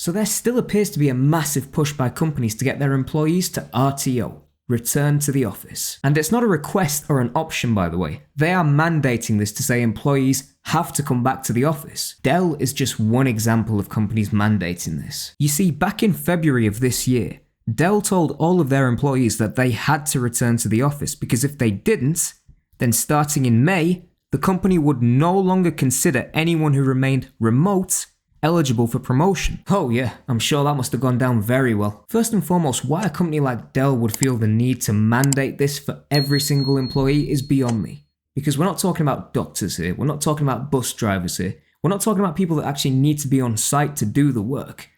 So there still appears to be a massive push by companies to get their employees to RTO, return to the office. And it's not a request or an option, by the way. They are mandating this to say employees have to come back to the office. Dell is just one example of companies mandating this. You see, back in February of this year, Dell told all of their employees that they had to return to the office because if they didn't, then starting in May, the company would no longer consider anyone who remained remote eligible for promotion. Oh yeah, I'm sure that must have gone down very well. First and foremost, why a company like Dell would feel the need to mandate this for every single employee is beyond me. Because we're not talking about doctors here, we're not talking about bus drivers here, we're not talking about people that actually need to be on site to do the work.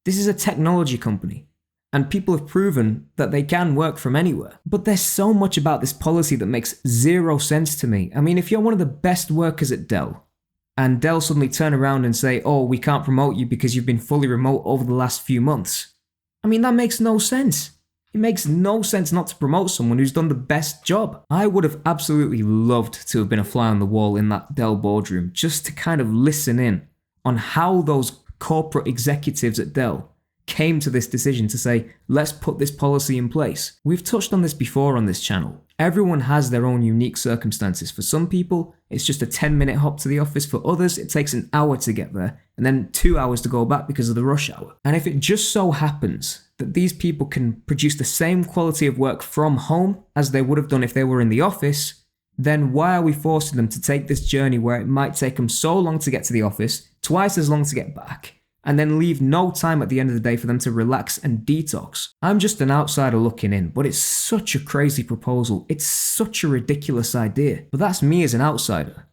This is a technology company, and people have proven that they can work from anywhere. But there's so much about this policy that makes zero sense to me. I mean, if you're one of the best workers at Dell, and Dell suddenly turn around and say, oh, we can't promote you because you've been fully remote over the last few months. I mean, that makes no sense. It makes no sense not to promote someone who's done the best job. I would have absolutely loved to have been a fly on the wall in that Dell boardroom just to kind of listen in on how those corporate executives at Dell came to this decision to say, let's put this policy in place. We've touched on this before on this channel. Everyone has their own unique circumstances. For some people, it's just a 10-minute hop to the office. For others, it takes an hour to get there and then 2 hours to go back because of the rush hour. And if it just so happens that these people can produce the same quality of work from home as they would have done if they were in the office, then why are we forcing them to take this journey where it might take them so long to get to the office, twice as long to get back, and then leave no time at the end of the day for them to relax and detox? I'm just an outsider looking in, but it's such a crazy proposal. It's such a ridiculous idea. But that's me as an outsider.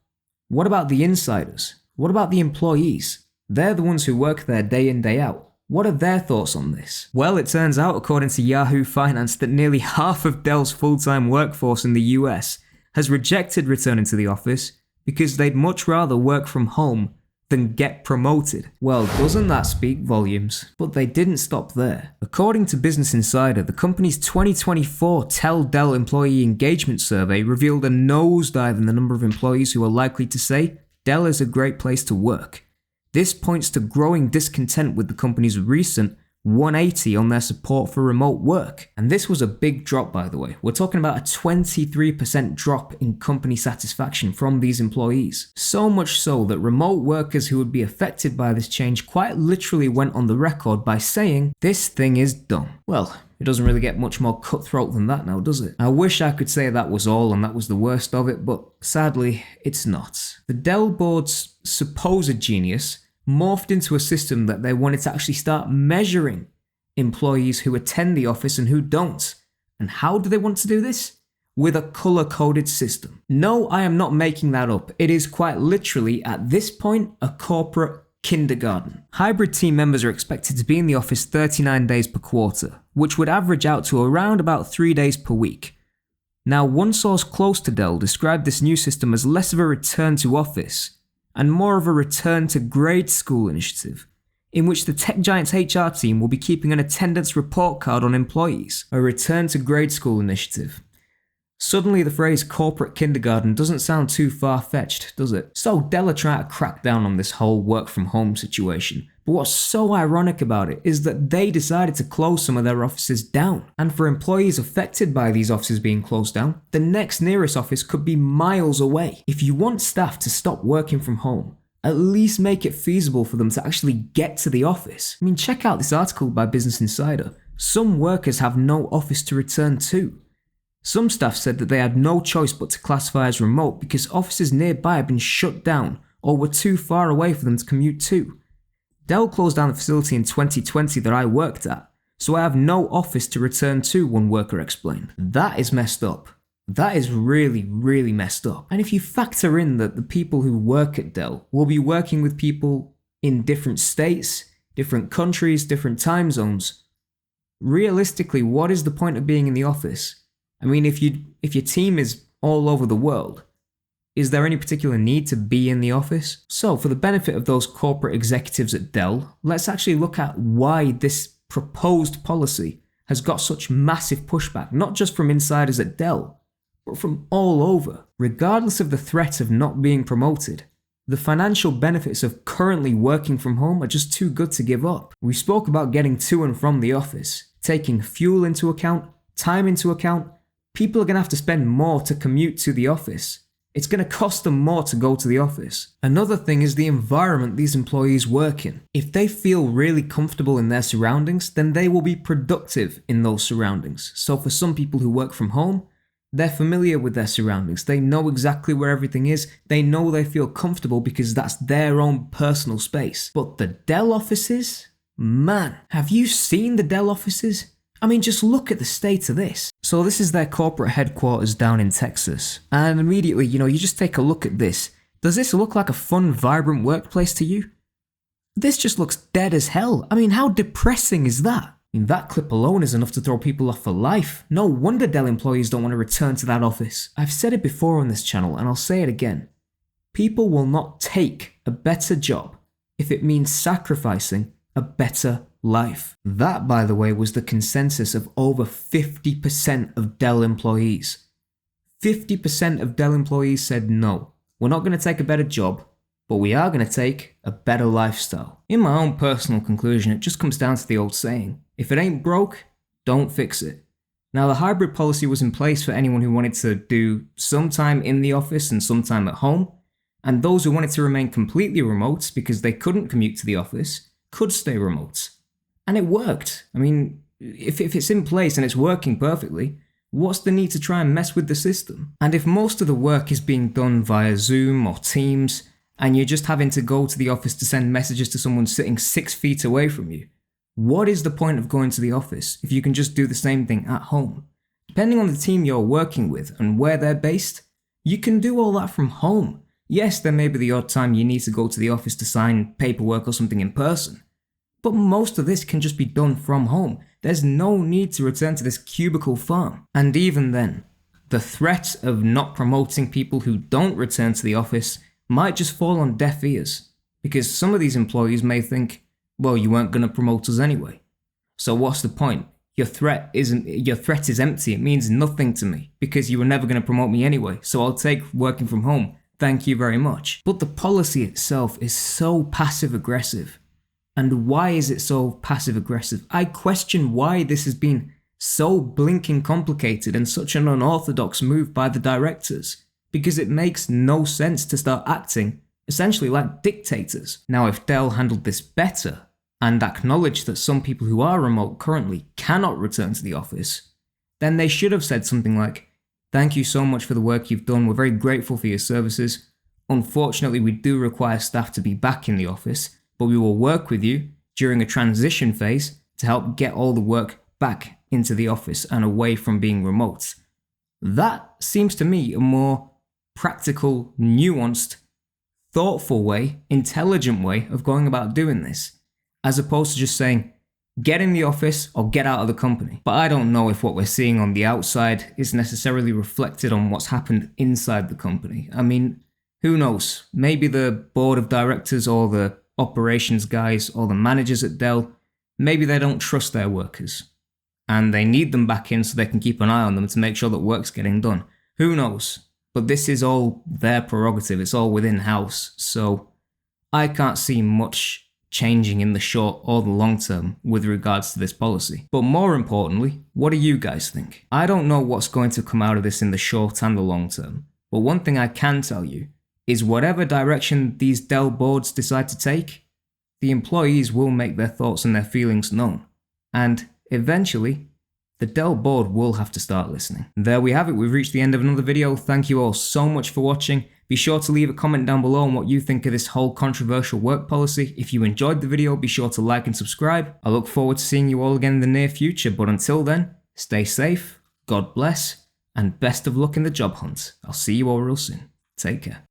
What about the insiders? What about the employees? They're the ones who work there day in, day out. What are their thoughts on this? Well, it turns out, according to Yahoo Finance, that nearly half of Dell's full-time workforce in the US has rejected returning to the office because they'd much rather work from home than get promoted. Well, doesn't that speak volumes? But they didn't stop there. According to Business Insider, the company's 2024 Tell Dell Employee Engagement Survey revealed a nosedive in the number of employees who are likely to say Dell is a great place to work. This points to growing discontent with the company's recent 180 on their support for remote work. And this was a big drop, by the way. We're talking about a 23% drop in company satisfaction from these employees. So much so that remote workers who would be affected by this change quite literally went on the record by saying, this thing is dumb. Well, it doesn't really get much more cutthroat than that now, does it? I wish I could say that was all and that was the worst of it, but sadly, it's not. The Dell board's supposed genius morphed into a system that they wanted to actually start measuring employees who attend the office and who don't. And how do they want to do this? With a color-coded system. No, I am not making that up. It is quite literally, at this point, a corporate kindergarten. Hybrid team members are expected to be in the office 39 days per quarter, which would average out to around about 3 days per week. Now, one source close to Dell described this new system as less of a return to office and more of a return to grade school initiative, in which the tech giant's HR team will be keeping an attendance report card on employees. A return to grade school initiative. Suddenly the phrase corporate kindergarten doesn't sound too far-fetched, does it? So Dell are trying to crack down on this whole work from home situation. But what's so ironic about it is that they decided to close some of their offices down. And for employees affected by these offices being closed down, the next nearest office could be miles away. If you want staff to stop working from home, at least make it feasible for them to actually get to the office. I mean, check out this article by Business Insider. Some workers have no office to return to. Some staff said that they had no choice but to classify as remote because offices nearby had been shut down or were too far away for them to commute to. Dell closed down the facility in 2020 that I worked at, so I have no office to return to, one worker explained. That is messed up. That is really, really messed up. And if you factor in that the people who work at Dell will be working with people in different states, different countries, different time zones, realistically, what is the point of being in the office? I mean, if your team is all over the world, is there any particular need to be in the office? So, for the benefit of those corporate executives at Dell, let's actually look at why this proposed policy has got such massive pushback, not just from insiders at Dell, but from all over. Regardless of the threat of not being promoted, The financial benefits of currently working from home are just too good to give up. We spoke about getting to and from the office, taking fuel into account, time into account. People are going to have to spend more to commute to the office. It's going to cost them more to go to the office. Another thing is the environment these employees work in. If they feel really comfortable in their surroundings, then they will be productive in those surroundings. So for some people who work from home, they're familiar with their surroundings. They know exactly where everything is. They know they feel comfortable because that's their own personal space. But the Dell offices? Man, have you seen the Dell offices? I mean, just look at the state of this. So this is their corporate headquarters down in Texas. And immediately, you just take a look at this. Does this look like a fun, vibrant workplace to you? This just looks dead as hell. I mean, how depressing is that? That clip alone is enough to throw people off for life. No wonder Dell employees don't want to return to that office. I've said it before on this channel and I'll say it again. People will not take a better job if it means sacrificing a better life. That, by the way, was the consensus of over 50% of Dell employees. 50% of Dell employees said no, we're not going to take a better job, but we are going to take a better lifestyle. In my own personal conclusion, it just comes down to the old saying, if it ain't broke, don't fix it. Now, the hybrid policy was in place for anyone who wanted to do some time in the office and some time at home, and those who wanted to remain completely remote because they couldn't commute to the office could stay remote. And it worked. I mean, if it's in place and it's working perfectly, what's the need to try and mess with the system? And if most of the work is being done via Zoom or Teams, and you're just having to go to the office to send messages to someone sitting 6 feet away from you, what is the point of going to the office if you can just do the same thing at home? Depending on the team you're working with and where they're based, you can do all that from home. Yes, there may be the odd time you need to go to the office to sign paperwork or something in person, but most of this can just be done from home. There's no need to return to this cubicle farm. And even then, the threat of not promoting people who don't return to the office might just fall on deaf ears, because some of these employees may think, well, you weren't going to promote us anyway. So what's the point? Your threat is empty. It means nothing to me because you were never going to promote me anyway. So I'll take working from home. Thank you very much. But the policy itself is so passive aggressive. And why is it so passive aggressive? I question why this has been so blinking complicated and such an unorthodox move by the directors, because it makes no sense to start acting essentially like dictators. Now, if Dell handled this better and acknowledged that some people who are remote currently cannot return to the office, then they should have said something like, thank you so much for the work you've done, we're very grateful for your services. Unfortunately, we do require staff to be back in the office, but we will work with you during a transition phase to help get all the work back into the office and away from being remote. That seems to me a more practical, nuanced, thoughtful way, intelligent way of going about doing this, as opposed to just saying, get in the office or get out of the company. But I don't know if what we're seeing on the outside is necessarily reflected on what's happened inside the company. I mean, who knows? Maybe the board of directors or the operations guys or the managers at Dell, maybe they don't trust their workers and they need them back in so they can keep an eye on them to make sure that work's getting done. Who knows? But this is all their prerogative. It's all within house. So I can't see much changing in the short or the long term with regards to this policy. But more importantly, what do you guys think? I don't know what's going to come out of this in the short and the long term. But one thing I can tell you is whatever direction these Dell boards decide to take, the employees will make their thoughts and their feelings known. And eventually, the Dell board will have to start listening. There we have it, we've reached the end of another video. Thank you all so much for watching. Be sure to leave a comment down below on what you think of this whole controversial work policy. If you enjoyed the video, be sure to like and subscribe. I look forward to seeing you all again in the near future, but until then, stay safe, God bless, and best of luck in the job hunt. I'll see you all real soon. Take care.